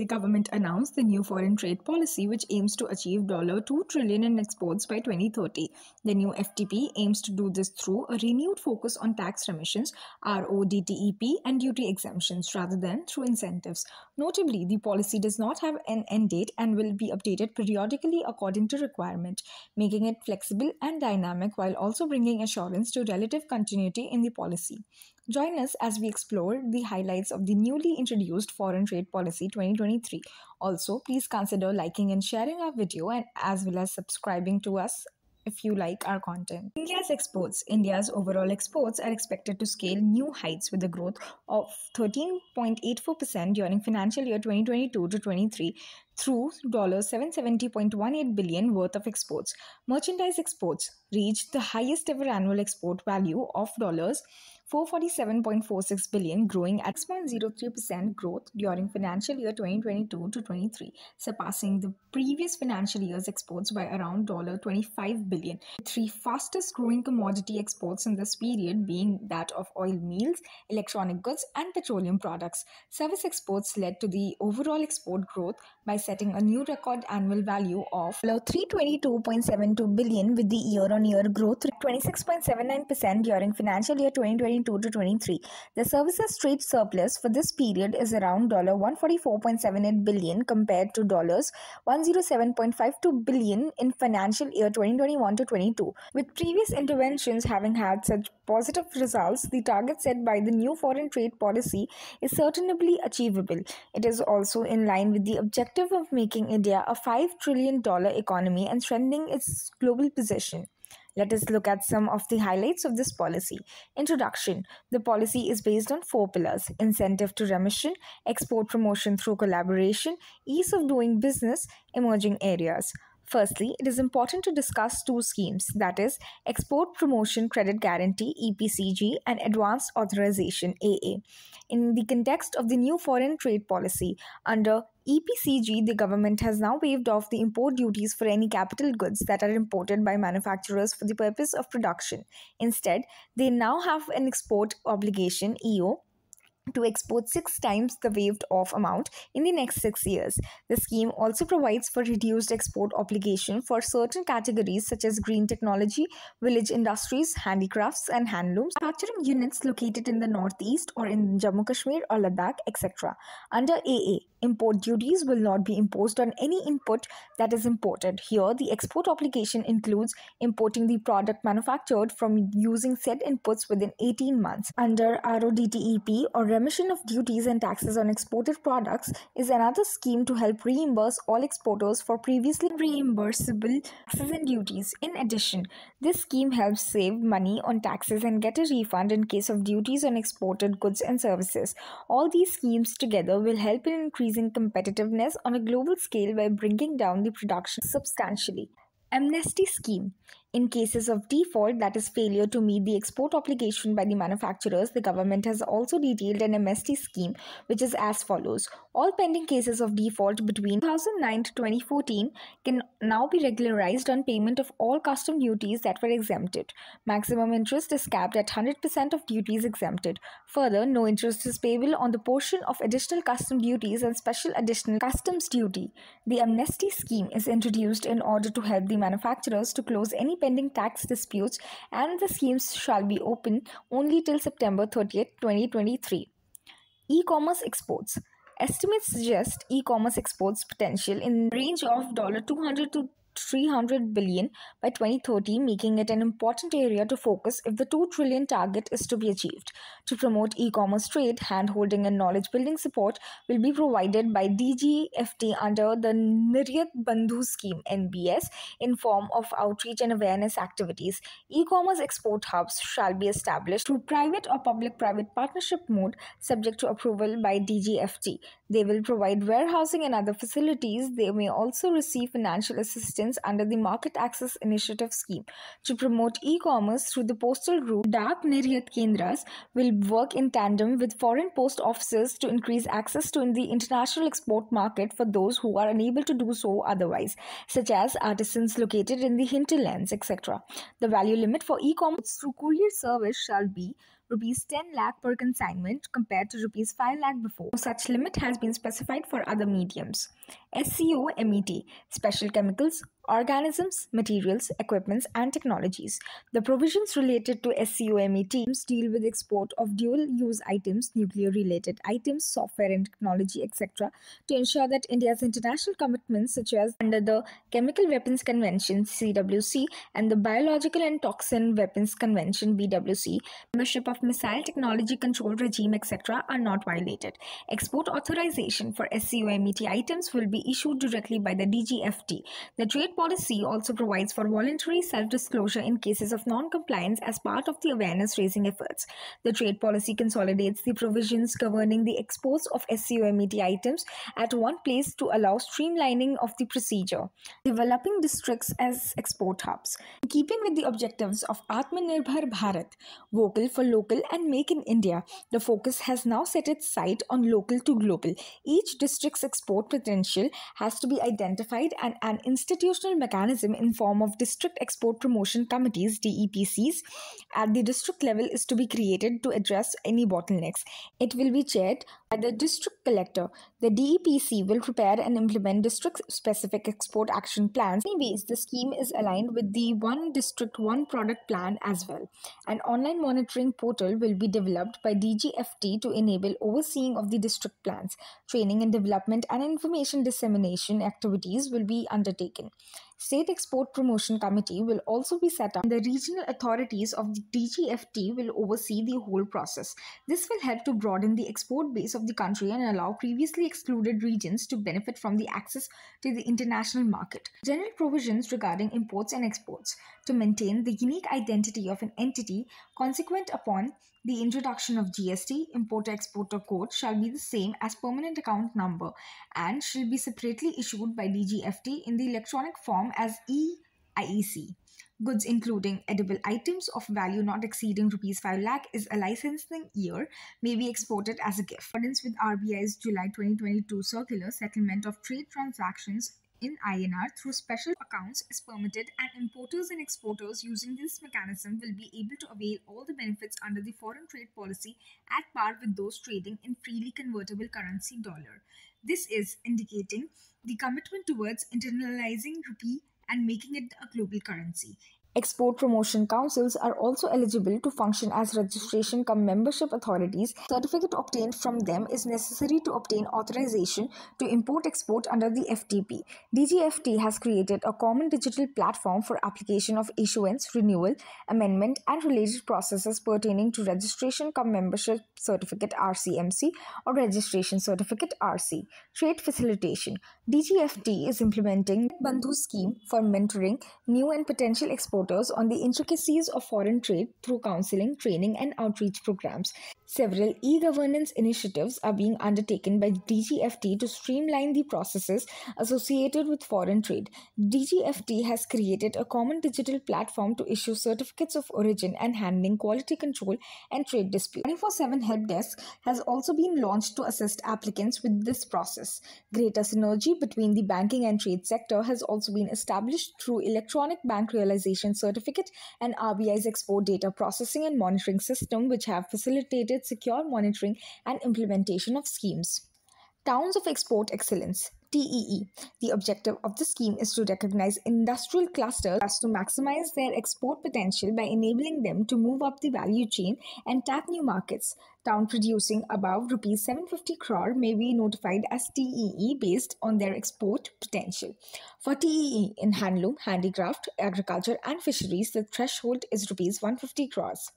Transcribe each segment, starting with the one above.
government announced the new foreign trade policy, which aims to achieve $2 trillion in exports by 2030. The new FTP aims to do this through a renewed focus on tax remissions, RODTEP, and duty exemptions rather than through incentives. Notably, the policy does not have an end date and will be updated periodically according to requirement, making it flexible and dynamic while also bringing assurance to relative continuity in the policy. Join us as we explore the highlights of the newly introduced Foreign Trade Policy 2023. Also, please consider liking and sharing our video and as well as subscribing to us if you like our content. India's exports. India's overall exports are expected to scale new heights with a growth of 13.84% during financial year 2022 to 23 through $770.18 billion worth of exports. Merchandise exports reached the highest ever annual export value of $447.46 billion, growing at 6.03% growth during financial year 2022 to 23, surpassing the previous financial year's exports by around $25 billion. The three fastest growing commodity exports in this period being that of oil meals, electronic goods, and petroleum products. Service exports led to the overall export growth by setting a new record annual value of $322.72 billion, with the year-on-year growth 26.79% during financial year 2022 to 23. The services trade surplus for this period is around $144.78 billion compared to $107.52 billion in financial year 2021 to 22. With previous interventions having had such positive results, the target set by the new foreign trade policy is certainly achievable. It is also in line with the objective of making India a $5 trillion economy and strengthening its global position. Let us look at some of the highlights of this policy. Introduction. The policy is based on 4 pillars: incentive to remission, export promotion through collaboration, ease of doing business, emerging areas. Firstly, it is important to discuss 2 schemes, that is, Export Promotion Credit Guarantee (EPCG) and Advanced Authorization (AA). In the context of the new foreign trade policy, under EPCG, the government has now waived off the import duties for any capital goods that are imported by manufacturers for the purpose of production. Instead, they now have an export obligation (EO) to export 6 times the waived off amount in the next 6 years. The scheme also provides for reduced export obligation for certain categories such as green technology, village industries, handicrafts and handlooms, manufacturing units located in the northeast or in Jammu Kashmir or Ladakh, etc. Under AA, import duties will not be imposed on any input that is imported. Here, the export obligation includes importing the product manufactured from using said inputs within 18 months. Under RODTEP, or Remission of Duties and Taxes on Exported Products, is another scheme to help reimburse all exporters for previously reimbursable taxes and duties. In addition, this scheme helps save money on taxes and get a refund in case of duties on exported goods and services. All these schemes together will help in increasing competitiveness on a global scale by bringing down the production substantially. Amnesty scheme. In cases of default, that is failure to meet the export obligation by the manufacturers, the government has also detailed an amnesty scheme which is as follows. All pending cases of default between 2009 to 2014 can now be regularized on payment of all custom duties that were exempted. Maximum interest is capped at 100% of duties exempted. Further, no interest is payable on the portion of additional custom duties and special additional customs duty. The amnesty scheme is introduced in order to help the manufacturers to close any pending tax disputes, and the schemes shall be open only till September 30th, 2023. E-commerce exports. Estimates suggest e-commerce exports potential in the range of $200 to $300 billion by 2030, making it an important area to focus if the $2 trillion target is to be achieved. To promote e-commerce trade, hand-holding and knowledge-building support will be provided by DGFT under the Niryat Bandhu scheme (NBS) in form of outreach and awareness activities. E-commerce export hubs shall be established through private or public-private partnership mode, subject to approval by DGFT. They will provide warehousing and other facilities. They may also receive financial assistance under the Market Access Initiative scheme. To promote e-commerce through the postal route, Dak Niryat Kendras will work in tandem with foreign post offices to increase access to the international export market for those who are unable to do so otherwise, such as artisans located in the hinterlands, etc. The value limit for e-commerce through courier service shall be rupees 10 lakh per consignment compared to rupees 5 lakh before. No such limit has been specified for other mediums. SCOMET, special chemicals, organisms, materials, equipments, and technologies. The provisions related to SCOMET deal with export of dual-use items, nuclear-related items, software and technology, etc., to ensure that India's international commitments, such as under the Chemical Weapons Convention (CWC) and the Biological and Toxin Weapons Convention (BWC), membership of Missile Technology Control Regime, etc., are not violated. Export authorization for SCOMET items will be issued directly by the DGFT. The trade policy also provides for voluntary self-disclosure in cases of non-compliance as part of the awareness-raising efforts. The trade policy consolidates the provisions governing the exports of SCOMET items at one place to allow streamlining of the procedure. Developing districts as export hubs. In keeping with the objectives of Atmanirbhar Bharat, vocal for local and make in India, the focus has now set its sight on local to global. Each district's export potential has to be identified, and an institutional mechanism in form of district export promotion committees (DEPCs) at the district level is to be created to address any bottlenecks. It will be chaired by the district collector. The DEPC will prepare and implement district specific export action plans. Anyways, the scheme is aligned with the One District One Product plan as well. An online monitoring portal will be developed by DGFT to enable overseeing of the district plans. Training and development and information dissemination activities will be undertaken. State Export Promotion Committee will also be set up. The regional authorities of the DGFT will oversee the whole process. This will help to broaden the export base of the country and allow previously excluded regions to benefit from the access to the international market. General provisions regarding imports and exports to maintain the unique identity of an entity consequent upon the introduction of GST, Importer-Exporter Code shall be the same as permanent account number and shall be separately issued by DGFT in the electronic form as e-IEC. Goods including edible items of value not exceeding rupees 5 lakh is a licensing year may be exported as a gift. In accordance with RBI's July 2022 circular, settlement of trade transactions in INR through special accounts is permitted, and importers and exporters using this mechanism will be able to avail all the benefits under the foreign trade policy at par with those trading in freely convertible currency dollar. This is indicating the commitment towards internalizing rupee and making it a global currency. Export promotion councils are also eligible to function as registration cum membership authorities. Certificate obtained from them is necessary to obtain authorization to import-export under the FTP. DGFT has created a common digital platform for application of issuance, renewal, amendment, and related processes pertaining to registration cum membership certificate (RCMC) or registration certificate (RC). Trade facilitation. DGFT is implementing Bandhu scheme for mentoring new and potential exporters on the intricacies of foreign trade through counseling, training, and outreach programs. Several e-governance initiatives are being undertaken by DGFT to streamline the processes associated with foreign trade. DGFT has created a common digital platform to issue certificates of origin and handling quality control and trade disputes. 24/7 help desk has also been launched to assist applicants with this process. Greater synergy between the banking and trade sector has also been established through electronic bank realization certificate and RBI's export data processing and monitoring system, which have facilitated secure monitoring and implementation of schemes. Towns of Export Excellence TEE. The objective of the scheme is to recognize industrial clusters as to maximize their export potential by enabling them to move up the value chain and tap new markets. Town producing above rupees 750 crore may be notified as TEE based on their export potential. For TEE in handloom, handicraft, agriculture and fisheries, the threshold is rupees 150 crores.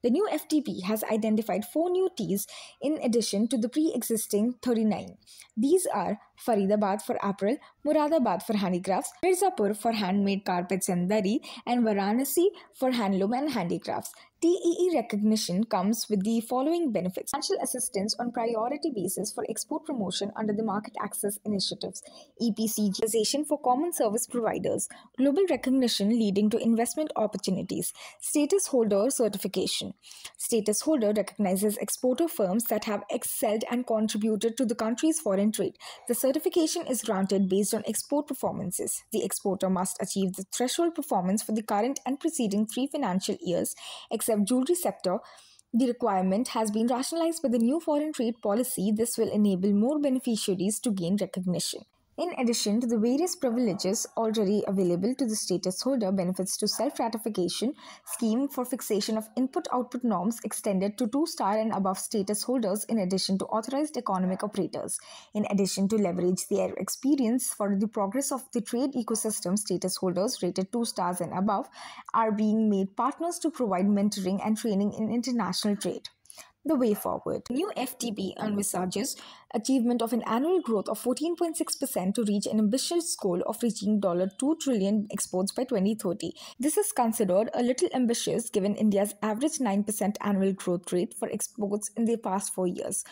The new FTP has identified 4 new Ts in addition to the pre-existing 39. These are Faridabad for apparel, Muradabad for handicrafts, Mirzapur for handmade carpets and dari, and Varanasi for handloom and handicrafts. TEE recognition comes with the following benefits: financial assistance on priority basis for export promotion under the market access initiatives, EPCG for common service providers, global recognition leading to investment opportunities, status holder certification. Status holder recognizes exporter firms that have excelled and contributed to the country's foreign trade. The certification is granted based on export performances. The exporter must achieve the threshold performance for the current and preceding 3 financial years, except jewelry sector, The requirement has been rationalized by the new foreign trade policy. This will enable more beneficiaries to gain recognition. In addition to the various privileges already available to the status holder, benefits to self-ratification scheme for fixation of input-output norms extended to 2-star and above status holders in addition to authorized economic operators. In addition to leverage their experience for the progress of the trade ecosystem, status holders rated 2 stars and above are being made partners to provide mentoring and training in international trade. The way forward. New FTP envisages achievement of an annual growth of 14.6% to reach an ambitious goal of reaching $2 trillion exports by 2030. This is considered a little ambitious given India's average 9% annual growth rate for exports in the past 4 years.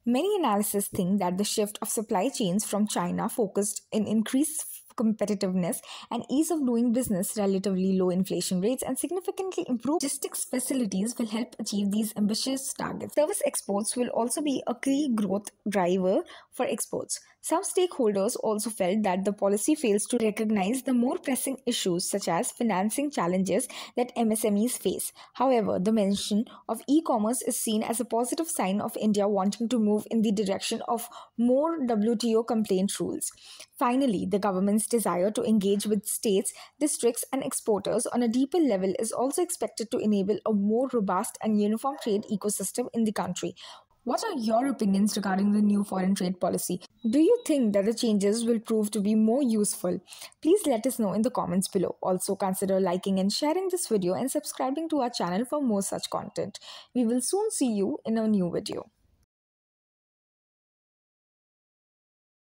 Many analysts think that the shift of supply chains from China focused in increased competitiveness and ease of doing business, relatively low inflation rates, and significantly improved logistics facilities will help achieve these ambitious targets. Service exports will also be a key growth driver for exports. Some stakeholders also felt that the policy fails to recognize the more pressing issues such as financing challenges that MSMEs face. However, the mention of e-commerce is seen as a positive sign of India wanting to move in the direction of more WTO complaint rules. Finally, the government's desire to engage with states, districts, and exporters on a deeper level is also expected to enable a more robust and uniform trade ecosystem in the country. What are your opinions regarding the new foreign trade policy? Do you think that the changes will prove to be more useful? Please let us know in the comments below. Also consider liking and sharing this video and subscribing to our channel for more such content. We will soon see you in a new video.